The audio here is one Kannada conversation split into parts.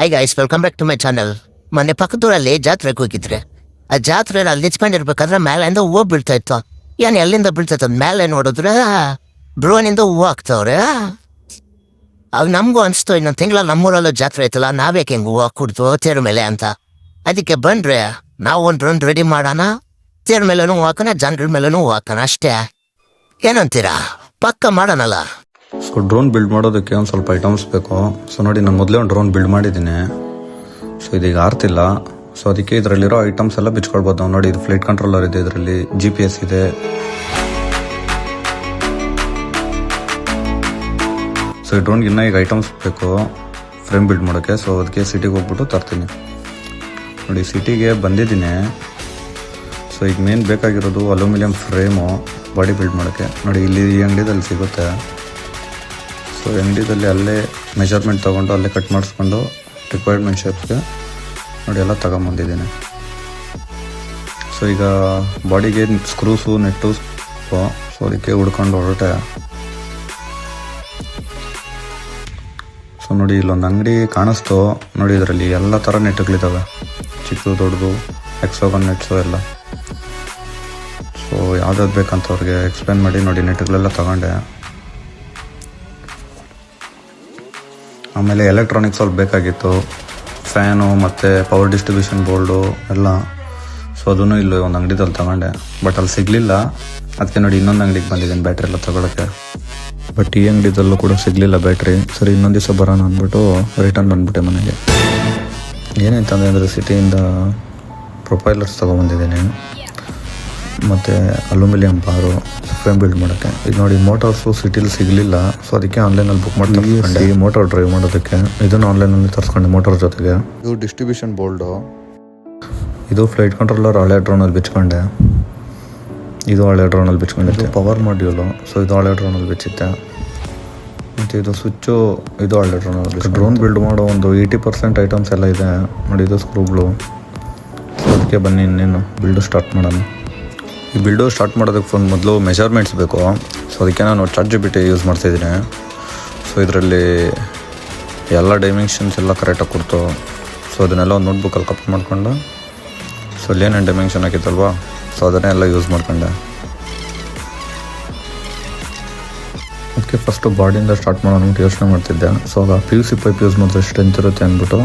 I guys welcome back to my channel. ಮೊನ್ನೆ ಪಕ್ಕದೂರಲ್ಲಿ ಜಾತ್ರೆಗೆ ಹೋಗಿದ್ರೆ ಆ ಜಾತ್ರೆಯಲ್ಲಿ ಅಲ್ಲಿ ನಿಂತ್ಕೊಂಡಿರ್ಬೇಕಾದ್ರೆ ಮೇಲಿಂದ ಹೂವು ಬೀಳ್ತಾ ಇತ್ತು. ಏನ್ ಎಲ್ಲಿಂದ ಬೀಳ್ತೈತ ಮೇಲೆ ನೋಡಿದ್ರೆ ಬ್ರೋನಿಂದ ಹೂವು ಹಾಕ್ತವ್ರೆ. ಅವಾಗ ನಮಗೂ ಅನಿಸ್ತು ಇನ್ನೊಂದು ತಿಂಗಳ ನಮ್ಮೂರಲ್ಲೂ ಜಾತ್ರೆ ಐತಲ್ಲ, ನಾವೇಕೆ ಹೆಂಗೆ ಹೂವು ಕುಡ್ತು ತೇರು ಮೇಲೆ ಅಂತ. ಅದಕ್ಕೆ ಬಂದ್ರೆ ನಾವು ಒಂದು ಡ್ರೋನ್ ರೆಡಿ ಮಾಡೋಣ, ತೇರು ಮೇಲೂ ಹೂ ಹಾಕೋಣ, ಜನರ ಮೇಲೂ ಹೂ ಹಾಕೋಣ ಅಷ್ಟೇ. ಏನಂತೀರಾ? ಪಕ್ಕ ಮಾಡೋಣಲ್ಲ. ಸೊ ಡ್ರೋನ್ ಬಿಲ್ಡ್ ಮಾಡೋದಕ್ಕೆ ಒಂದು ಸ್ವಲ್ಪ ಐಟಮ್ಸ್ ಬೇಕು. ಸೊ ನೋಡಿ, ನಾನು ಮೊದಲೇ ಒಂದು ಡ್ರೋನ್ ಬಿಲ್ಡ್ ಮಾಡಿದ್ದೀನಿ. ಸೊ ಇದೀಗ ಆರ್ತಿಲ್ಲ. ಸೊ ಅದಕ್ಕೆ ಇದರಲ್ಲಿರೋ ಐಟಮ್ಸ್ ಎಲ್ಲ ಬಿಚ್ಕೊಳ್ಬೋದು ನಾವು. ನೋಡಿ, ಇದು ಫ್ಲೈಟ್ ಕಂಟ್ರೋಲರ್ ಇದೆ, ಇದರಲ್ಲಿ GPS ಇದೆ. ಸೊ ಈ ಡ್ರೋನ್ಗೆ ಇನ್ನೂ ಈಗ ಐಟಮ್ಸ್ ಬೇಕು ಫ್ರೇಮ್ ಬಿಲ್ಡ್ ಮಾಡೋಕ್ಕೆ. ಸೊ ಅದಕ್ಕೆ ಸಿಟಿಗೆ ಹೋಗ್ಬಿಟ್ಟು ತರ್ತೀನಿ. ನೋಡಿ, ಸಿಟಿಗೆ ಬಂದಿದ್ದೀನಿ. ಸೊ ಈಗ ಮೇನ್ ಬೇಕಾಗಿರೋದು ಅಲ್ಯೂಮಿನಿಯಂ ಫ್ರೇಮು ಬಾಡಿ ಬಿಲ್ಡ್ ಮಾಡೋಕ್ಕೆ. ನೋಡಿ, ಇಲ್ಲಿ ಈ ಅಂಗಡಿದಲ್ಲಿ ಸಿಗುತ್ತೆ. ಸೊ ಅಂಗಡಿದಲ್ಲಿ ಅಲ್ಲೇ ಮೆಜರ್ಮೆಂಟ್ ತೊಗೊಂಡು ಅಲ್ಲೇ ಕಟ್ ಮಾಡಿಸ್ಕೊಂಡು ರಿಕ್ವೈರ್ಮೆಂಟ್ ಶೇಪ್ಸ್ಗೆ ನೋಡಿ ಎಲ್ಲ ತಗೊಂಬಂದಿದ್ದೀನಿ. ಸೊ ಈಗ ಬಾಡಿಗೆ ಸ್ಕ್ರೂಸು ನೆಟ್ಟು ಸೊ ಅದಕ್ಕೆ ಹುಡ್ಕೊಂಡು ಹೊರಟೆ. ಸೊ ನೋಡಿ, ಇಲ್ಲೊಂದು ಅಂಗಡಿ ಕಾಣಿಸ್ತು. ನೋಡಿ, ಇದರಲ್ಲಿ ಎಲ್ಲ ಥರ ನೆಟ್ಗಳಿದ್ದಾವೆ, ಚಿಕ್ಕದು ದೊಡ್ಡದು, ಎಕ್ಸೋಗನ್ ನೆಟ್ಸು ಎಲ್ಲ. ಸೊ ಯಾವ್ದಾದ್ರು ಬೇಕಂತ ಅವ್ರಿಗೆ ಎಕ್ಸ್ಪ್ಲೇನ್ ಮಾಡಿ ನೋಡಿ ನೆಟ್ಗಳೆಲ್ಲ ತಗೊಂಡೆ. ಆಮೇಲೆ ಎಲೆಕ್ಟ್ರಾನಿಕ್ಸ್ ಸ್ವಲ್ಪ ಬೇಕಾಗಿತ್ತು, ಫ್ಯಾನು ಮತ್ತು ಪವರ್ ಡಿಸ್ಟ್ರಿಬ್ಯೂಷನ್ ಬೋರ್ಡು ಎಲ್ಲ. ಸೊ ಅದನ್ನು ಇಲ್ಲಿ ಒಂದು ಅಂಗಡಿದಲ್ಲಿ ತಗೊಂಡೆ, ಬಟ್ ಅಲ್ಲಿ ಸಿಗಲಿಲ್ಲ. ಅದಕ್ಕೆ ನೋಡಿ ಇನ್ನೊಂದು ಅಂಗಡಿಗೆ ಬಂದಿದ್ದೀನಿ ಬ್ಯಾಟ್ರಿ ಎಲ್ಲ ತಗೊಳ್ಳೋಕ್ಕೆ. ಬಟ್ ಈ ಅಂಗಡಿದಲ್ಲೂ ಕೂಡ ಸಿಗಲಿಲ್ಲ ಬ್ಯಾಟ್ರಿ. ಸರಿ, ಇನ್ನೊಂದು ದಿವಸ ಬರೋಣ ಅಂದ್ಬಿಟ್ಟು ರಿಟರ್ನ್ ಬಂದುಬಿಟ್ಟೆ ಮನೆಗೆ. ಏನಾಯ್ತಂದರೆ ಅಂದರೆ ಸಿಟಿಯಿಂದ ಪ್ರೊಫೈಲರ್ಸ್ ತೊಗೊಂಬಂದಿದ್ದೀನಿ ಮತ್ತು ಅಲ್ಯೂಮಿನಿಯಂ ಬಾರು ಫ್ರೇಮ್ ಬಿಲ್ಡ್ ಮಾಡೋಕ್ಕೆ. ಇದು ನೋಡಿ, ಮೋಟಾರ್ಸು ಸಿಟಿಲಿ ಸಿಗಲಿಲ್ಲ. ಸೊ ಅದಕ್ಕೆ ಆನ್ಲೈನಲ್ಲಿ ಬುಕ್ ಮಾಡಿ ತರಿಸ್ಕೊಂಡೆ ಈ ಮೋಟಾರ್ ಡ್ರೈವ್ ಮಾಡೋದಕ್ಕೆ. ಇದನ್ನು ಆನ್ಲೈನಲ್ಲಿ ತರಿಸ್ಕೊಂಡೆ ಮೋಟಾರ್ ಜೊತೆಗೆ. ಇದು ಡಿಸ್ಟ್ರಿಬ್ಯೂಷನ್ ಬೋರ್ಡು, ಇದು ಫ್ಲೈಟ್ ಕಂಟ್ರೋಲರ್ ಹಳೆ ಡ್ರೋನಲ್ಲಿ ಬಿಚ್ಕೊಂಡೆ. ಇದು ಹಳೆ ಡ್ರೋನಲ್ಲಿ ಬಿಚ್ಕೊಂಡಿದ್ದೆ. ಪವರ್ ಮಾಡ್ಯೂಲು, ಸೊ ಇದು ಹಳೆ ಡ್ರೋನಲ್ಲಿ ಬಿಚ್ಚಿದ್ದೆ. ಮತ್ತು ಇದು ಸ್ವಿಚ್ಚು, ಇದು ಹಳೆ ಡ್ರೋನಲ್ಲಿ. ಡ್ರೋನ್ ಬಿಲ್ಡ್ ಮಾಡೋ ಒಂದು 80% ಐಟಮ್ಸ್ ಎಲ್ಲ ಇದೆ. ನೋಡಿ, ಇದು ಸ್ಕ್ರೂಗಳು. ಸೊ ಅದಕ್ಕೆ ಬನ್ನಿ ಇನ್ನೇನು ಬಿಲ್ಡು ಸ್ಟಾರ್ಟ್ ಮಾಡೋಣ. ಈ ಬಿಲ್ಡು ಸ್ಟಾರ್ಟ್ ಮಾಡೋದಕ್ಕೆ ಒಂದು ಮೊದಲು ಮೆಜರ್ಮೆಂಟ್ಸ್ ಬೇಕು. ಸೊ ಅದಕ್ಕೆ ನಾನು ChatGPT ಯೂಸ್ ಮಾಡ್ತಾಯಿದ್ದೀನಿ. ಸೊ ಇದರಲ್ಲಿ ಎಲ್ಲ ಡೈಮೆನ್ಷನ್ಸ್ ಎಲ್ಲ ಕರೆಕ್ಟಾಗಿ ಕೊಡ್ತು. ಸೊ ಅದನ್ನೆಲ್ಲ ಒಂದು ನೋಟ್ಬುಕ್ಕಲ್ಲಿ ಕಪ್ ಮಾಡ್ಕೊಂಡು, ಸೊ ಅಲ್ಲಿ ಏನೇನು ಡೈಮೆನ್ಷನ್ ಹಾಕಿತ್ತಲ್ವ, ಸೊ ಅದನ್ನೇ ಎಲ್ಲ ಯೂಸ್ ಮಾಡ್ಕೊಂಡೆ. ಅದಕ್ಕೆ ಫಸ್ಟು ಬಾಡಿಯಿಂದ ಸ್ಟಾರ್ಟ್ ಮಾಡೋಣ ಅಂತ ಯೋಚನೆ ಮಾಡ್ತಿದ್ದೆ. ಸೊ ಆಗ PVC ಪೈಪ್ ಯೂಸ್ ಮಾಡಿದ್ರೆ ಸ್ಟ್ರೆಂತ್ ಇರುತ್ತೆ ಅಂದ್ಬಿಟ್ಟು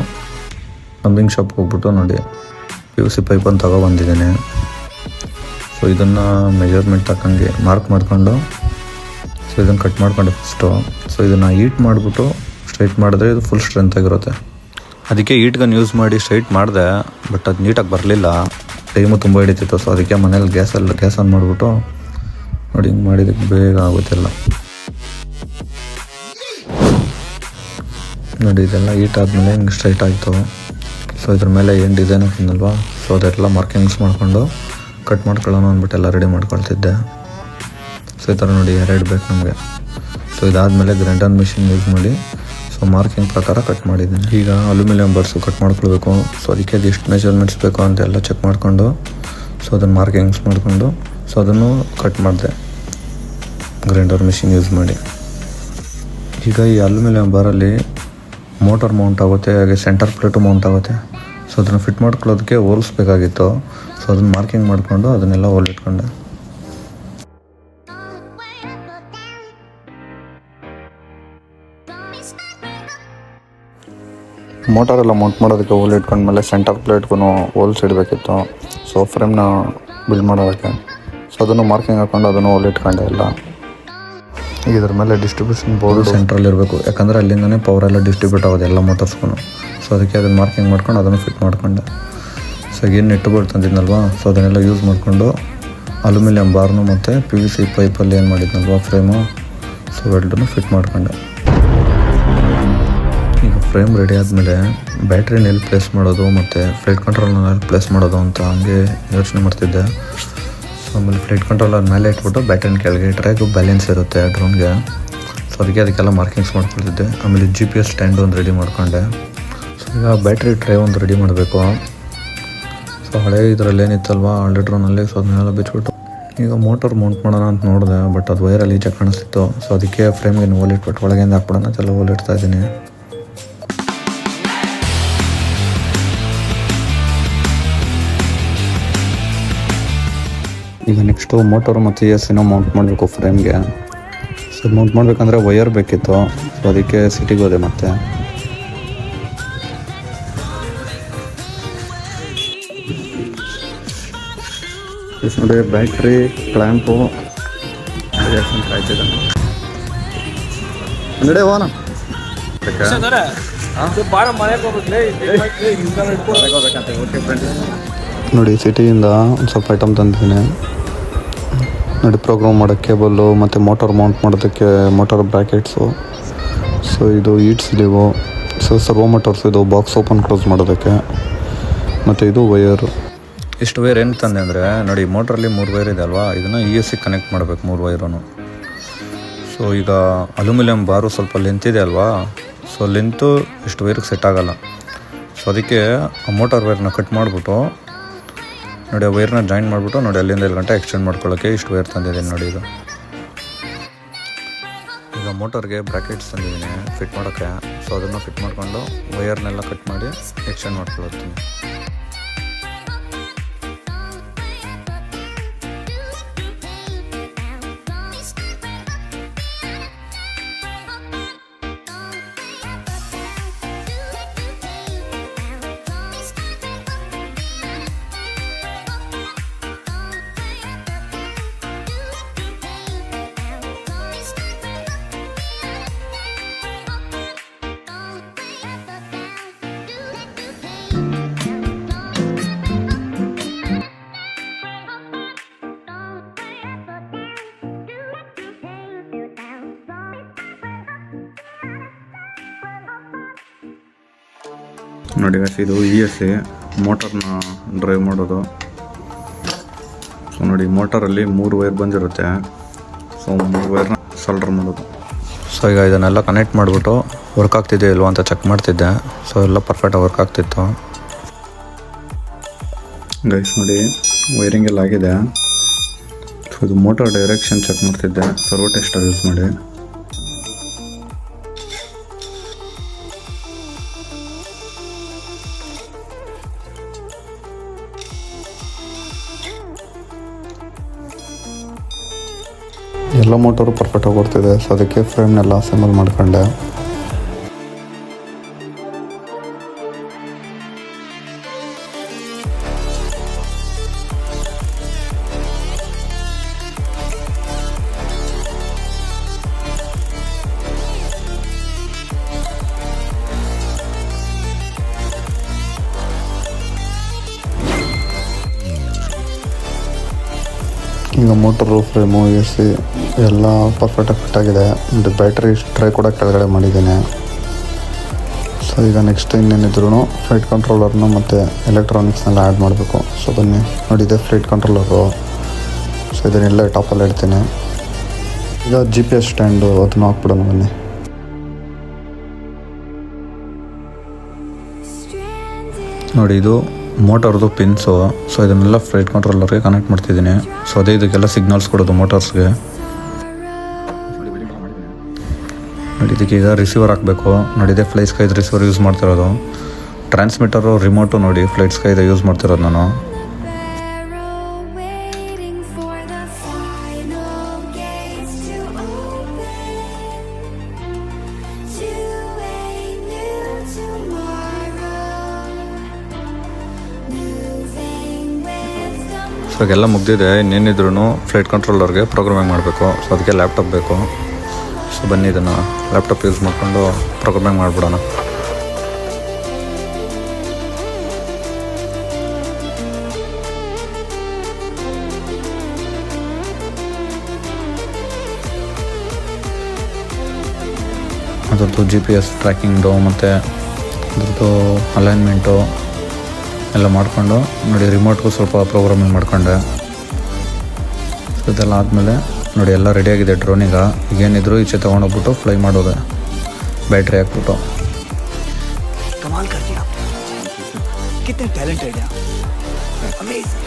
ಪ್ಲಂಬಿಂಗ್ ಶಾಪ್ಗೆ ಹೋಗ್ಬಿಟ್ಟು ನೋಡಿ PVC ಪೈಪನ್ನು ತಗೊಬಂದಿದ್ದೀನಿ. ಸೊ ಇದನ್ನು ಮೆಜರ್ಮೆಂಟ್ ತಕ್ಕಂಗೆ ಮಾರ್ಕ್ ಮಾಡ್ಕೊಂಡು, ಸೊ ಇದನ್ನು ಕಟ್ ಮಾಡ್ಕೊಂಡೆ ಫಸ್ಟು. ಸೊ ಇದನ್ನು ಹೀಟ್ ಮಾಡಿಬಿಟ್ಟು ಸ್ಟ್ರೈಟ್ ಮಾಡಿದ್ರೆ ಇದು ಫುಲ್ ಸ್ಟ್ರೆಂತ್ ಆಗಿರುತ್ತೆ. ಅದಕ್ಕೆ ಹೀಟ್ ಗನ್ ಯೂಸ್ ಮಾಡಿ ಸ್ಟ್ರೈಟ್ ಮಾಡಿದೆ, ಬಟ್ ಅದು ನೀಟಾಗಿ ಬರಲಿಲ್ಲ. ಟೈಮು ತುಂಬ ಹಿಡಿತಿತ್ತು. ಸೊ ಅದಕ್ಕೆ ಮನೇಲಿ ಗ್ಯಾಸ್ ಆನ್ ಮಾಡಿಬಿಟ್ಟು ನೋಡಿ ಹಿಂಗೆ ಮಾಡಿದಕ್ಕೆ ಬೇಗ ಆಗುತ್ತಿಲ್ಲ. ನೋಡಿ, ಇದೆಲ್ಲ ಹೀಟ್ ಆದಮೇಲೆ ಹಿಂಗೆ ಸ್ಟ್ರೈಟ್ ಆಯಿತು. ಸೊ ಇದ್ರ ಮೇಲೆ ಏನು ಡಿಸೈನ್ ಹಾಕಿದ್ನಲ್ವ, ಸೊ ಅದೆಲ್ಲ ಮಾರ್ಕಿಂಗ್ಸ್ ಮಾಡಿಕೊಂಡು ಕಟ್ ಮಾಡ್ಕೊಳ್ಳೋಣ ಅಂದ್ಬಿಟ್ಟು ಎಲ್ಲ ರೆಡಿ ಮಾಡ್ಕೊಳ್ತಿದ್ದೆ. ಸೊ ಈ ಥರ ನೋಡಿ 2 ಬೇಕು ನಮಗೆ. ಸೊ ಇದಾದಮೇಲೆ ಗ್ರೈಂಡರ್ ಮಿಷಿನ್ ಯೂಸ್ ಮಾಡಿ ಸೊ ಮಾರ್ಕಿಂಗ್ ಪ್ರಕಾರ ಕಟ್ ಮಾಡಿದ್ದೀನಿ. ಈಗ ಅಲ್ಯೂಮಿನಿಯಂ ಬರ್ಸು ಕಟ್ ಮಾಡ್ಕೊಳ್ಬೇಕು. ಸೊ ಅದಕ್ಕೆ ಅದು ಎಷ್ಟು ಮೆಜರ್ಮೆಂಟ್ಸ್ ಬೇಕು ಅಂತೆಲ್ಲ ಚೆಕ್ ಮಾಡಿಕೊಂಡು, ಸೊ ಅದನ್ನು ಮಾರ್ಕಿಂಗ್ಸ್ ಮಾಡಿಕೊಂಡು, ಸೊ ಅದನ್ನು ಕಟ್ ಮಾಡಿದೆ ಗ್ರೈಂಡರ್ ಮಿಷಿನ್ ಯೂಸ್ ಮಾಡಿ. ಈಗ ಈ ಅಲ್ಯೂಮಿನಿಯಂ ಬಾರಲ್ಲಿ ಮೋಟರ್ ಮೌಂಟ್ ಆಗುತ್ತೆ, ಹಾಗೆ ಸೆಂಟರ್ ಪ್ಲೇಟು ಮೌಂಟ್ ಆಗುತ್ತೆ. ಸೊ ಅದನ್ನು ಫಿಟ್ ಮಾಡ್ಕೊಳ್ಳೋದಕ್ಕೆ ಹೋಲ್ಸ್ ಬೇಕಾಗಿತ್ತು. ಸೊ ಅದನ್ನು ಮಾರ್ಕಿಂಗ್ ಮಾಡಿಕೊಂಡು ಅದನ್ನೆಲ್ಲ ಹೋಲ್ ಇಟ್ಕೊಂಡೆ. ಮೋಟಾರೆಲ್ಲ ಮೌಂಟ್ ಮಾಡೋದಕ್ಕೆ ಹೋಲ್ ಇಟ್ಕೊಂಡ್ಮೇಲೆ ಸೆಂಟರ್ ಪ್ಲೇಟ್ಗೂ ಹೋಲ್ಸ್ ಇಡಬೇಕಿತ್ತು. ಸೊ ಫ್ರೇಮ್ನ ಬಿಲ್ಡ್ ಮಾಡೋದಕ್ಕೆ. ಸೊ ಅದನ್ನು ಮಾರ್ಕಿಂಗ್ ಹಾಕ್ಕೊಂಡು ಅದನ್ನು ಹೋಲ್ ಇಟ್ಕೊಂಡೆ ಎಲ್ಲ. ಇದ್ರ ಮೇಲೆ ಡಿಸ್ಟ್ರಿಬ್ಯೂಷನ್ ಬೋರ್ಡು ಸೆಂಟ್ರಲ್ಲಿ ಇರಬೇಕು, ಯಾಕಂದರೆ ಅಲ್ಲಿಂದನೇ ಪವರೆಲ್ಲ ಡಿಸ್ಟ್ರಿಬ್ಯೂಟ್ ಆಗೋದು ಎಲ್ಲ ಮೋಟರ್ಸ್ಗೂ. ಸೊ ಅದಕ್ಕೆ ಅದನ್ನು ಮಾರ್ಕಿಂಗ್ ಮಾಡ್ಕೊಂಡು ಅದನ್ನು ಫಿಟ್ ಮಾಡ್ಕೊಂಡೆ. ಸೊ ಏನು ನೆಟ್ಟುಗಳು ತಂದಿದ್ನಲ್ವ, ಸೊ ಅದನ್ನೆಲ್ಲ ಯೂಸ್ ಮಾಡಿಕೊಂಡು ಅಲ್ಯೂಮಿನಿಯಂ ಬಾರ್ನು ಮತ್ತು PVC ಪೈಪಲ್ಲಿ ಏನು ಮಾಡಿದ್ನಲ್ವ ಫ್ರೇಮು, ಸೊ ಎರಡನ್ನೂ ಫಿಟ್ ಮಾಡ್ಕೊಂಡೆ. ಈಗ ಫ್ರೇಮ್ ರೆಡಿ ಆದಮೇಲೆ ಬ್ಯಾಟ್ರಿನ ಎಲ್ಲಿ ಪ್ಲೇಸ್ ಮಾಡೋದು ಮತ್ತು ಫ್ಲೈಟ್ ಕಂಟ್ರೋಲರ್ನ ಎಲ್ಲಿ ಪ್ಲೇಸ್ ಮಾಡೋದು ಅಂತ ಹಂಗೆ ಯೋಚನೆ ಮಾಡ್ತಿದ್ದೆ. ಸೊ ಆಮೇಲೆ ಫ್ಲೈಟ್ ಕಂಟ್ರೋಲರ್ ಮೇಲೆ ಇಟ್ಬಿಟ್ಟು ಬ್ಯಾಟ್ರಿನ ಕೆಳಗೆ ಇಟ್ಟರೆ ಬ್ಯಾಲೆನ್ಸ್ ಇರುತ್ತೆ ಡ್ರೋನ್ಗೆ. ಸೊ ಅದಕ್ಕೆಲ್ಲ ಮಾರ್ಕಿಂಗ್ಸ್ ಮಾಡ್ಕೊಳ್ತಿದ್ದೆ. ಆಮೇಲೆ GPS ಸ್ಟ್ಯಾಂಡ್ ಒಂದು ರೆಡಿ ಮಾಡ್ಕೊಂಡೆ. ಸೊ ಈಗ ಬ್ಯಾಟ್ರಿ ಟ್ರೈ ಒಂದು ರೆಡಿ ಮಾಡಬೇಕು. ಸೊ ಹಳೆ ಇದರಲ್ಲಿ ಏನಿತ್ತಲ್ವ ಹಳೆ ಡ್ರೋನಲ್ಲಿ, ಸೊ ಅದನ್ನೆಲ್ಲ ಬಿಚ್ಬಿಟ್ಟು ಈಗ ಮೋಟರ್ ಮೌಂಟ್ ಮಾಡೋಣ ಅಂತ ನೋಡಿದೆ, ಬಟ್ ಅದು ವೈರಲ್ಲಿ ಈಚೆ ಕಾಣಿಸ್ತಿತ್ತು. ಸೊ ಅದಕ್ಕೆ ಫ್ರೇಮ್ಗೆ ಹೋಲ್ ಇಟ್ಬಿಟ್ಟು ಒಳಗಿಂದ ಹಾಕ್ಬಿಡೋಣ ಅಂತೆಲ್ಲ ಹೋಲ್ ಇಡ್ತಾ ಇದ್ದೀನಿ. ಈಗ ನೆಕ್ಸ್ಟು ಮೋಟರು ಮತ್ತು ಎ ಸಿನ ಮೌಂಟ್ ಮಾಡಬೇಕು ಫ್ರೇಮ್ಗೆ. ಸೊ ಮೌಂಟ್ ಮಾಡಬೇಕಂದ್ರೆ ವಯರ್ ಬೇಕಿತ್ತು. ಸೊ ಅದಕ್ಕೆ ಸಿಟಿಗೆ ಹೋದೆ ಮತ್ತೆ. ನೋಡಿ ಬ್ಯಾಟ್ರಿ ಕ್ಲ್ಯಾಂಪು ಕಾಯ್ತಿದ್ದಾನೆ. ನಡೆ ಹೋಗೋಣ. ನೋಡಿ ಸಿಟಿಯಿಂದ ಒಂದು ಸ್ವಲ್ಪ ಐಟಮ್ ತಂದಿದ್ದೀನಿ. ನೋಡಿ ಪ್ರೋಗ್ರಾಮ್ ಮಾಡೋಕ್ಕೆ ಕೇಬಲ್ಲು ಮತ್ತು ಮೋಟರ್ ಮೌಂಟ್ ಮಾಡೋದಕ್ಕೆ ಮೋಟರ್ ಬ್ರ್ಯಾಕೆಟ್ಸು. ಸೊ ಇದು ಈಟ್ ಸ್ಲೀವು. ಸೊ ಸರ್ವೋ ಮೋಟರ್ಸ್ ಇದು ಬಾಕ್ಸ್ ಓಪನ್ ಕ್ಲೋಸ್ ಮಾಡೋದಕ್ಕೆ. ಮತ್ತು ಇದು ವಯರು. ಇಷ್ಟು ವೈರ್ ಏನು ತಂದೆ ಅಂದರೆ ನೋಡಿ ಮೋಟ್ರಲ್ಲಿ 3 ವೈರ್ ಇದೆ ಅಲ್ವಾ, ಇದನ್ನು ESC ಕನೆಕ್ಟ್ ಮಾಡಬೇಕು 3 ವೈರೂ. ಸೊ ಈಗ ಅಲ್ಯೂಮಿನಿಯಂ ಬಾರು ಸ್ವಲ್ಪ ಲೆಂತ್ ಇದೆ ಅಲ್ವಾ, ಸೊ ಲೆಂತು ಇಷ್ಟು ವೈರಿಗೆ ಸೆಟ್ ಆಗೋಲ್ಲ. ಸೊ ಅದಕ್ಕೆ ಆ ಮೋಟಾರ್ ವೈರ್ನ ಕಟ್ ಮಾಡಿಬಿಟ್ಟು ನೋಡಿ ಆ ವೈರ್ನ ಜಾಯಿನ್ ಮಾಡಿಬಿಟ್ಟು ನೋಡಿ ಅಲ್ಲಿಂದ 2 ಗಂಟೆ ಎಕ್ಸ್ಟೆಂಡ್ ಮಾಡ್ಕೊಳ್ಳೋಕ್ಕೆ ಇಷ್ಟು ವೈರ್ ತಂದಿದ್ದೀನಿ ನೋಡಿ. ಈಗ ಮೋಟರ್ಗೆ ಬ್ರ್ಯಾಕೆಟ್ಸ್ ತಂದಿದ್ದೀನಿ ಫಿಟ್ ಮಾಡೋಕ್ಕೆ. ಸೊ ಅದನ್ನು ಫಿಟ್ ಮಾಡಿಕೊಂಡು ವೈರ್ನೆಲ್ಲ ಕಟ್ ಮಾಡಿ ಎಕ್ಸ್ಟೆಂಡ್ ಮಾಡ್ಕೊಳ್ತೀನಿ. ನೋಡಿ ಇದು ESC ಮೋಟರ್ನ ಡ್ರೈವ್ ಮಾಡೋದು. ಸೊ ನೋಡಿ ಮೋಟರಲ್ಲಿ 3 ವೈರ್ ಬಂದಿರುತ್ತೆ. ಸೊ 3 ವೈರ್ನ ಸಲ್ಡರ್ ಮಾಡೋದು. ಸೊ ಈಗ ಇದನ್ನೆಲ್ಲ ಕನೆಕ್ಟ್ ಮಾಡಿಬಿಟ್ಟು ವರ್ಕ್ ಆಗ್ತಿದೆ ಇಲ್ವಾ ಅಂತ ಚೆಕ್ ಮಾಡ್ತಿದ್ದೆ. ಸೊ ಎಲ್ಲ ಪರ್ಫೆಕ್ಟಾಗಿ ವರ್ಕ್ ಆಗ್ತಿತ್ತು ಗೈಸ್. ನೋಡಿ ವೈರಿಂಗ್ ಎಲ್ಲ ಆಗಿದೆ. ಸೊ ಇದು ಮೋಟರ್ ಡೈರೆಕ್ಷನ್ ಚೆಕ್ ಮಾಡ್ತಿದ್ದೆ ಸರ್ವೋ ಟೆಸ್ಟರ್ ಯೂಸ್ ಮಾಡಿ. ಎಲ್ಲ ಮೋಟರು ಪರ್ಫೆಕ್ಟಾಗಿ ಬರ್ತಿದೆ. ಸೊ ಅದಕ್ಕೆ ಫ್ರೇಮ್ನೆಲ್ಲ ಅಸೆಂಬಲ್ ಮಾಡ್ಕೊಂಡೆ. ಈಗ ಮೋಟರು ಫ್ರೇಮು AC ಎಲ್ಲ ಪರ್ಫೆಕ್ಟಾಗಿ ಫಿಟ್ ಆಗಿದೆ. ಮತ್ತು ಬ್ಯಾಟ್ರಿ ಟ್ರೈ ಕೂಡ ಕೆಳಗಡೆ ಮಾಡಿದ್ದೇನೆ. ಸೊ ಈಗ ನೆಕ್ಸ್ಟ್ ಇನ್ನೇನಿದ್ರು ಫ್ಲೈಟ್ ಕಂಟ್ರೋಲರ್ನ ಮತ್ತು ಎಲೆಕ್ಟ್ರಾನಿಕ್ಸ್ನೆಲ್ಲ ಆ್ಯಡ್ ಮಾಡಬೇಕು. ಸೊ ಬನ್ನಿ ನೋಡಿ ಇದೆ ಫ್ಲೈಟ್ ಕಂಟ್ರೋಲರು. ಸೊ ಇದನ್ನೆಲ್ಲ ಟಾಪಲ್ಲಿ ಇಡ್ತೀನಿ. ಈಗ GPS ಸ್ಟ್ಯಾಂಡು ಅದನ್ನು ಹಾಕ್ಬಿಡೋಣ ಬನ್ನಿ. ನೋಡಿ ಇದು ಮೋಟರ್ದು ಪಿನ್ಸು. ಸೊ ಇದನ್ನೆಲ್ಲ ಫ್ಲೈಟ್ ಕಂಟ್ರೋಲರ್ಗೆ ಕನೆಕ್ಟ್ ಮಾಡ್ತಿದ್ದೀನಿ. ಸೊ ಅದೇ ಇದಕ್ಕೆಲ್ಲ ಸಿಗ್ನಲ್ಸ್ ಕೊಡೋದು ಮೋಟರ್ಸ್ಗೆ. ನೋಡಿ ಇದಕ್ಕೀಗ ರಿಸೀವರ್ ಹಾಕಬೇಕು. ನೋಡಿ ಇದೇ ಫ್ಲೈ ಸ್ಕೈದು ರಿಸೀವರ್ ಯೂಸ್ ಮಾಡ್ತಿರೋದು. ಟ್ರಾನ್ಸ್ಮಿಟರು ರಿಮೋಟು ನೋಡಿ ಫ್ಲೈಟ್ ಸ್ಕೈದು ಯೂಸ್ ಮಾಡ್ತಿರೋದು ನಾನು. ಸೊ ಎಲ್ಲ ಮುಗ್ದಿದೆ. ಇನ್ನೇನಿದ್ರು ಫ್ಲೈಟ್ ಕಂಟ್ರೋಲರ್ಗೆ ಪ್ರೋಗ್ರಾಮಿಂಗ್ ಮಾಡಬೇಕು. ಸೊ ಅದಕ್ಕೆ ಲ್ಯಾಪ್ಟಾಪ್ ಬೇಕು. ಸೊ ಬನ್ನಿ ಇದನ್ನು ಲ್ಯಾಪ್ಟಾಪ್ ಯೂಸ್ ಮಾಡಿಕೊಂಡು ಪ್ರೋಗ್ರಾಮಿಂಗ್ ಮಾಡಿಬಿಡೋಣ. ಅದರದ್ದು GPS ಟ್ರ್ಯಾಕಿಂಗ್ದು ಮತ್ತು ಅದ್ರದ್ದು ಅಲೈನ್ಮೆಂಟು ಎಲ್ಲ ಮಾಡಿಕೊಂಡು ನೋಡಿ ರಿಮೋಟ್ಗೂ ಸ್ವಲ್ಪ ಪ್ರೋಗ್ರಾಮಿಂಗ್ ಮಾಡ್ಕೊಂಡೆ. ಸೊ ಇದೆಲ್ಲ ಆದಮೇಲೆ ನೋಡಿ ಎಲ್ಲ ರೆಡಿಯಾಗಿದೆ ಡ್ರೋನಿಗೆ. ಈಗೇನಿದ್ರು ಈಚೆ ತೊಗೊಂಡೋಗ್ಬಿಟ್ಟು ಫ್ಲೈ ಮಾಡೋದೆ ಬ್ಯಾಟ್ರಿ ಹಾಕ್ಬಿಟ್ಟು. कमाल कर दिया आपने, कितने टैलेंटेड हैं आप, अमेजिंग।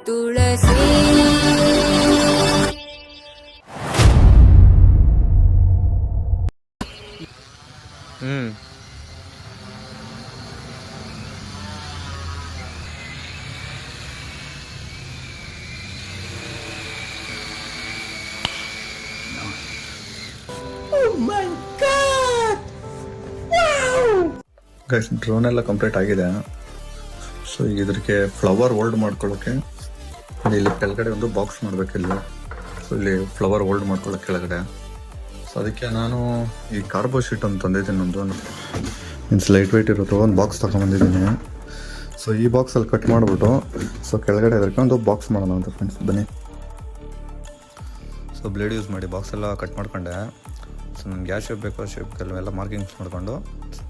ತುಳಸಿ ಹ್ಮ್ ಗೈಸ್ ಡ್ರೋನ್ ಎಲ್ಲ ಕಂಪ್ಲೀಟ್ ಆಗಿದೆ. ಸೊ ಈಗ ಇದಕ್ಕೆ ಫ್ಲವರ್ ಹೋಲ್ಡ್ ಮಾಡ್ಕೊಳ್ಳೋಕ್ಕೆ ಇಲ್ಲಿ ಕೆಳಗಡೆ ಒಂದು ಬಾಕ್ಸ್ ಮಾಡಬೇಕು ಇಲ್ಲಿ. ಸೊ ಇಲ್ಲಿ ಫ್ಲವರ್ ಹೋಲ್ಡ್ ಮಾಡ್ಕೊಳ್ಳೋಕೆ ಕೆಳಗಡೆ. ಸೊ ಅದಕ್ಕೆ ನಾನು ಈ ಕಾರ್ಬೋ ಶೀಟ್ ಅಂತ ತಂದಿದ್ದೀನಿ, ಒಂದು ಮೀನ್ಸ್ ಲೈಟ್ ವೆಯ್ಟ್ ಇರುತ್ತೆ, ಒಂದು ಬಾಕ್ಸ್ ತೊಗೊಂಬಂದಿದ್ದೀನಿ. ಸೊ ಈ ಬಾಕ್ಸಲ್ಲಿ ಕಟ್ ಮಾಡಿಬಿಟ್ಟು ಸೊ ಕೆಳಗಡೆ ಅದಕ್ಕೆ ಒಂದು ಬಾಕ್ಸ್ ಮಾಡೋಣ ಅಂತ ಫ್ರೆಂಡ್ಸ್, ಬನ್ನಿ. ಸೊ ಬ್ಲೇಡ್ ಯೂಸ್ ಮಾಡಿ ಬಾಕ್ಸ್ ಎಲ್ಲ ಕಟ್ ಮಾಡ್ಕೊಂಡೆ. ಸೊ ನನಗೆ ಯಾವ ಶೇಪ್ ಬೇಕೋ ಶೇಪ್ ಕೆಲವೆಲ್ಲ ಮಾರ್ಕಿಂಗ್ಸ್ ಮಾಡಿಕೊಂಡು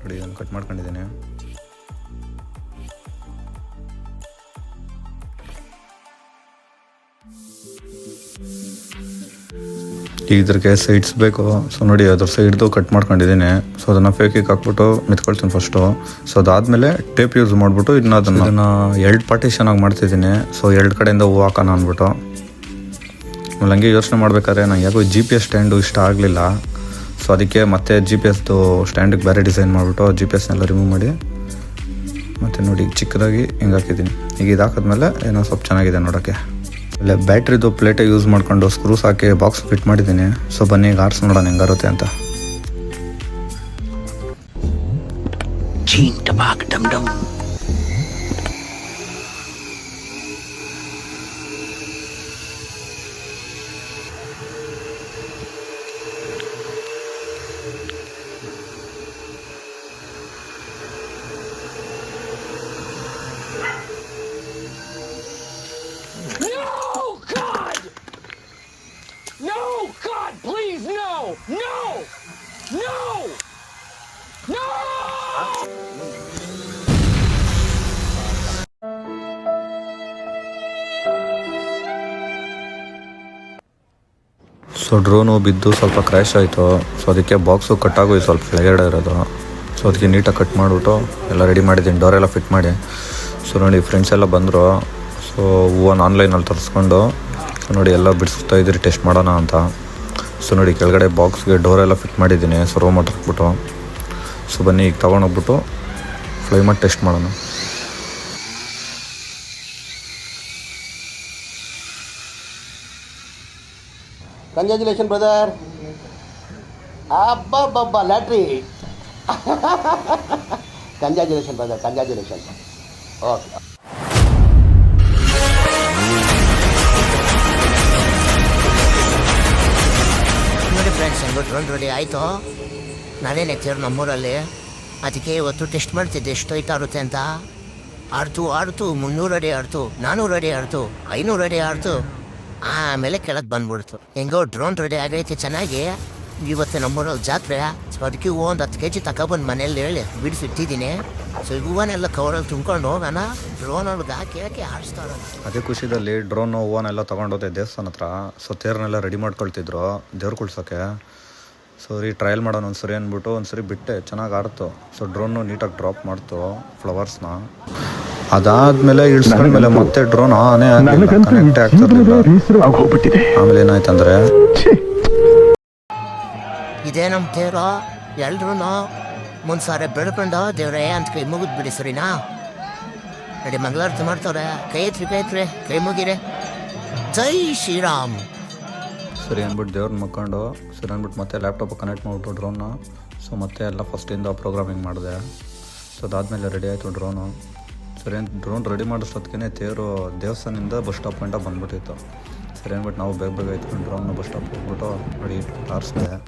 ನೋಡಿ ನಾನು ಕಟ್ ಮಾಡ್ಕೊಂಡಿದ್ದೀನಿ. ಈಗ ಇದ್ರಿಗೆ ಸೈಡ್ಸ್ ಬೇಕು. ಸೊ ನೋಡಿ ಅದ್ರ ಸೈಡ್ದು ಕಟ್ ಮಾಡ್ಕೊಂಡಿದ್ದೀನಿ. ಸೊ ಅದನ್ನು ಫೇಕಿಗೆ ಹಾಕ್ಬಿಟ್ಟು ಮೆತ್ಕೊಳ್ತೀನಿ ಫಸ್ಟು. ಸೊ ಅದಾದಮೇಲೆ ಟೇಪ್ ಯೂಸ್ ಮಾಡಿಬಿಟ್ಟು ಅದನ್ನು ಎರಡು ಪಾರ್ಟಿಷನ್ ಆಗಿ ಮಾಡ್ತಿದ್ದೀನಿ. ಸೊ ಎರಡು ಕಡೆಯಿಂದ ಹೂವು ಹಾಕೋಣ ಅಂದ್ಬಿಟ್ಟು. ಆಮೇಲೆ ಹಂಗೆ ಯೋಚನೆ ಮಾಡ್ಬೇಕಾದ್ರೆ ನಂಗೆ ಯಾಕೋ GPS ಸ್ಟ್ಯಾಂಡು ಇಷ್ಟ ಆಗಲಿಲ್ಲ. ಸೊ ಅದಕ್ಕೆ ಮತ್ತೆ GPS ಸ್ಟ್ಯಾಂಡಿಗೆ ಬೇರೆ ಡಿಸೈನ್ ಮಾಡಿಬಿಟ್ಟು GPS ರಿಮೂವ್ ಮಾಡಿ ಮತ್ತು ನೋಡಿ ಚಿಕ್ಕದಾಗಿ ಹಿಂಗೆ ಹಾಕಿದ್ದೀನಿ. ಈಗ ಇದು ಹಾಕಿದ್ಮೇಲೆ ಏನೋ ಸ್ವಲ್ಪ ಚೆನ್ನಾಗಿದೆ ನೋಡೋಕ್ಕೆ. ಅಲ್ಲೇ ಬ್ಯಾಟ್ರಿದು ಪ್ಲೇಟೇ ಯೂಸ್ ಮಾಡಿಕೊಂಡು ಸ್ಕ್ರೂಸ್ ಹಾಕಿ ಬಾಕ್ಸ್ ಫಿಟ್ ಮಾಡಿದ್ದೀನಿ. ಸೊ ಬನ್ನಿ ಈಗ ಆರಿಸಿ ನೋಡೋಣ ಹೆಂಗಾರುತ್ತೆ ಅಂತ. No, God, please, no! No! No! No! So drone ಬಿದ್ದು ಸ್ವಲ್ಪ ಕ್ರ್ಯಾಶ್ ಆಯಿತು. ಸೊ ಅದಕ್ಕೆ ಬಾಕ್ಸು ಕಟ್ಟಾಗೋಯ್ತು ಸ್ವಲ್ಪ ಕೆಳಗಡೆ ಇರೋದು. ಸೊ ಅದಕ್ಕೆ ನೀಟಾಗಿ ಕಟ್ ಮಾಡಿಬಿಟ್ಟು ಎಲ್ಲ ರೆಡಿ ಮಾಡಿದ್ದೀನಿ, ಡೋರೆಲ್ಲ ಫಿಟ್ ಮಾಡಿ. ಸೊ ನೋಡಿ ಫ್ರೆಂಡ್ಸ್ ಎಲ್ಲ ಬಂದರು. ಸೊ ಹೂವನ್ನು ಆನ್ಲೈನಲ್ಲಿ ತರಿಸ್ಕೊಂಡು ಸೊ ನೋಡಿ ಎಲ್ಲ ಬಿಡಿಸ್ತಾ ಇದ್ದೀರಿ ಟೆಸ್ಟ್ ಮಾಡೋಣ ಅಂತ. ಸೊ ನೋಡಿ ಕೆಳಗಡೆ ಬಾಕ್ಸ್ಗೆ ಡೋರೆಲ್ಲ ಫಿಟ್ ಮಾಡಿದ್ದೀನಿ ಸರ್ವ್ ಮಾಡಿ ಹಾಕ್ಬಿಟ್ಟು. ಸೊ ಬನ್ನಿ ಈಗ ತೊಗೊಂಡೋಗ್ಬಿಟ್ಟು ಫ್ಲೈ ಮಾಡಿ ಟೆಸ್ಟ್ ಮಾಡೋಣ. Congratulation brother. ಅಬ್ಬಬ್ಬಬ್ಬ lottery. Congratulation brother, congratulation. Okay. ನೋಡಿ ಫ್ರೆಂಡ್ಸ್, ಹೆಂಗೋ ಡ್ರೋನ್ ರೆಡಿ ಆಯಿತು. ನಾನೇ ನೆಕ್ಸ್ಟ್ ನಮ್ಮೂರಲ್ಲಿ. ಅದಕ್ಕೆ ಇವತ್ತು ಟೆಸ್ಟ್ ಮಾಡ್ತಿದ್ದೆ ಎಷ್ಟು ಹೈಟ್ ಆರುತ್ತೆ ಅಂತ. ಆಡ್ತು 300 ಅಡಿ ಆಡ್ತು, 400 ಅಡಿ ಆಡ್ತು, 500 ಅಡಿ ಆಡ್ತು. ಆಮೇಲೆ ಕೆಳಗೆ ಬಂದ್ಬಿಡ್ತು. ಹೆಂಗೋ ಡ್ರೋನ್ ರೆಡಿ ಆಗೈತೆ ಚೆನ್ನಾಗಿ. ಇವತ್ತು ನಮ್ಮೂರಲ್ಲಿ ಜಾತ್ರೆ. ಸೊ ಅದಕ್ಕೆ ಹೂವು ಒಂದು 10 kg ತಗೊಬಂದು ಮನೇಲಿ ಹೇಳಿ ಬಿಡಿಸಿಟ್ಟಿದ್ದೀನಿ. ಸೊ ಈ ಹೂವನ್ನೆಲ್ಲ ಕವರಲ್ಲಿ ತುಂಬ್ಕೊಂಡು ಹೋಗೋಣ, ಡ್ರೋನ್ ಒಳಗೆ ಹಾಕಿ ಆಡಿಸ್ತಾರ. ಅದೇ ಖುಷಿದಲ್ಲಿ ಡ್ರೋನು ಹೂವನ್ನೆಲ್ಲ ತೊಗೊಂಡೋದೆ ದೇವಸ್ಥಾನ ಹತ್ರ. ಸೊ ತೇರನ್ನೆಲ್ಲ ರೆಡಿ ಮಾಡ್ಕೊಳ್ತಿದ್ರು ದೇವ್ರು ಕುಳ್ಸೋಕ್ಕೆ. ಸೊ ಟ್ರಯಲ್ ಮಾಡೋಣ ಒಂದ್ಸರಿ ಅಂದ್ಬಿಟ್ಟು ಒಂದ್ಸರಿ ಬಿಟ್ಟೆ, ಚೆನ್ನಾಗಿ ಆಡ್ತು. ಸೊ ಡ್ರೋನು ನೀಟಾಗಿ ಡ್ರಾಪ್ ಮಾಡ್ತು ಫ್ಲವರ್ಸ್ನ. ಅದಾದ್ಮೇಲೆ ಇಳಿಸ್ಕೊಂಡ್ಮೇಲೆ ಮತ್ತೆ ಡ್ರೋನ್ ಆನೇ ಕನೆಕ್ಟ್ ಆಗ್ತಿರ್ಲಿಲ್ಲ. ಆಮೇಲೆ ಏನಾಯ್ತಂದ್ರೆ ಇದೇ ನಮ್ಮ ತೇರು. ಎಲ್ರೂ ಮುಂದ್ಸಾರೆ ಬೆಳ್ಕೊಂಡು ದೇವ್ರೇ ಅಂತ ಕೈ ಮುಗಿದ್ ಬಿಡಿ ಸರಿನಾ. ನಡಿ ಮಂಗಳಾರತಿ ಮಾಡ್ತವ್ರೆ. ಕೈ ಎತ್ರಿ ಕೈ ಮುಗಿರೆ. ಜೈ ಶ್ರೀರಾಮ್. ಸರಿ ಅಂದ್ಬಿಟ್ಟು ದೇವ್ರನ್ನ ಮಕ್ಕೊಂಡು ಸರಿ ಅಂದ್ಬಿಟ್ಟು ಮತ್ತೆ ಲ್ಯಾಪ್ಟಾಪ್ ಕನೆಕ್ಟ್ ಮಾಡಿಬಿಟ್ಟು ಡ್ರೋನ್ನ. ಸೊ ಮತ್ತೆ ಎಲ್ಲ ಫಸ್ಟಿಂದ ಪ್ರೋಗ್ರಾಮಿಂಗ್ ಮಾಡಿದೆ. ಸೊ ಅದಾದಮೇಲೆ ರೆಡಿ ಆಯಿತು ಡ್ರೋನು. ಸರಿ ಡ್ರೋನ್ ರೆಡಿ ಮಾಡಿಸೋದಕ್ಕೆ ತೇರು ದೇವಸ್ಥಾನದಿಂದ ಬಸ್ ಸ್ಟಾಪ್ ಗಂಟ ಬಂದ್ಬಿಟ್ಟಿತ್ತು. ಸರಿ ಅಂದ್ಬಿಟ್ಟು ನಾವು ಬೇಗ ಎತ್ಕೊಂಡು ಡ್ರೋನ್ನ ಬಸ್ ಸ್ಟಾಪ್ ಹೋಗ್ಬಿಟ್ಟು ನೋಡಿ ಆರಿಸಿದೆ.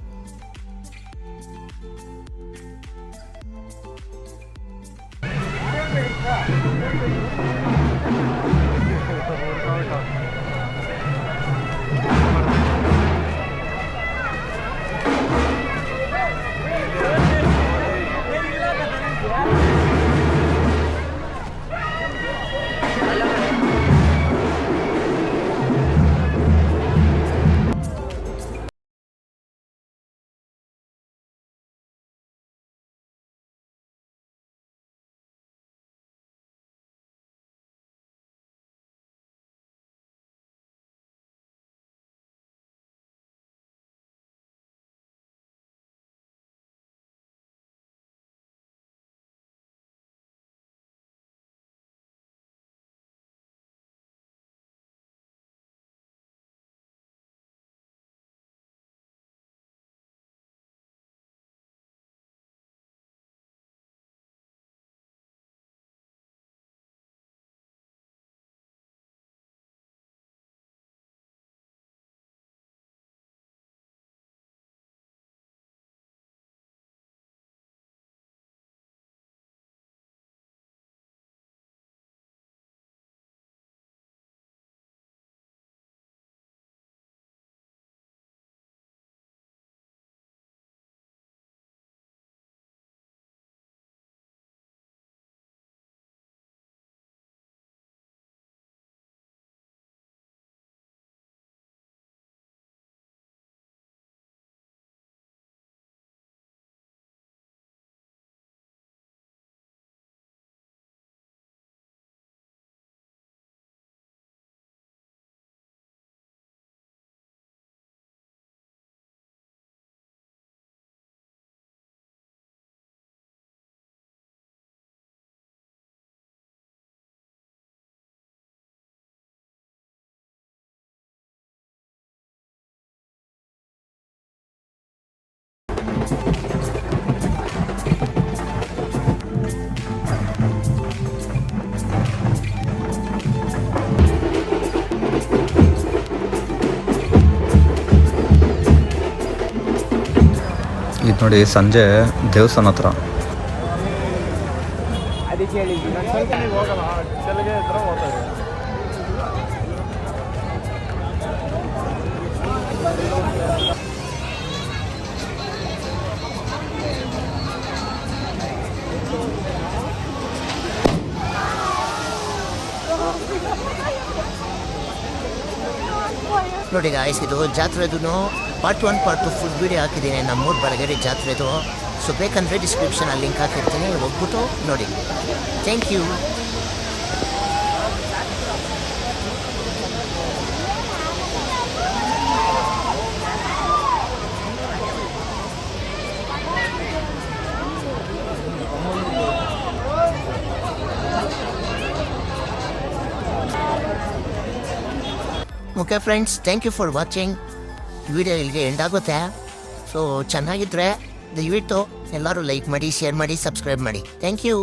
ನೋಡಿ ಸಂಜೆ ದೇವಸ್ಥಾನ ಹತ್ರ ಅದಕ್ಕೆ ಹೇಳಿದ್ವಿ ನಾನು ಸ್ವಲ್ಪ ನೀವು ಹೋಗಲ್ಲ ಚೆಲ್ಲಿಗೆ ಹತ್ರ ಹೋಗ್ತಾ ನೋಡಿ ಗಾಯ್ಸ್, ಇದು ಜಾತ್ರೆದು ಪಾರ್ಟ್ 1 ಪಾರ್ಟ್ 2 ಫುಲ್ ವೀಡಿಯೋ ಹಾಕಿದ್ದೀನಿ ನಮ್ಮೂರು ಬಲಗೇರಿ ಜಾತ್ರೆದು. ಸೊ ಬೇಕಂದರೆ ಡಿಸ್ಕ್ರಿಪ್ಷನಲ್ಲಿ ಲಿಂಕ್ ಹಾಕಿರ್ತೀನಿ, ಹೋಗ್ಬಿಟ್ಟು ನೋಡಿ. Thank you. Okay friends, thank you for watching. Video ಇಲ್ಲಿಗೆ ಎಂಡ್ ಆಗುತ್ತೆ. ಸೊ ಚೆನ್ನಾಗಿದ್ದರೆ ದಯವಿಟ್ಟು ಎಲ್ಲರೂ ಲೈಕ್ ಮಾಡಿ, ಶೇರ್ ಮಾಡಿ, ಸಬ್ಸ್ಕ್ರೈಬ್ ಮಾಡಿ. Thank you.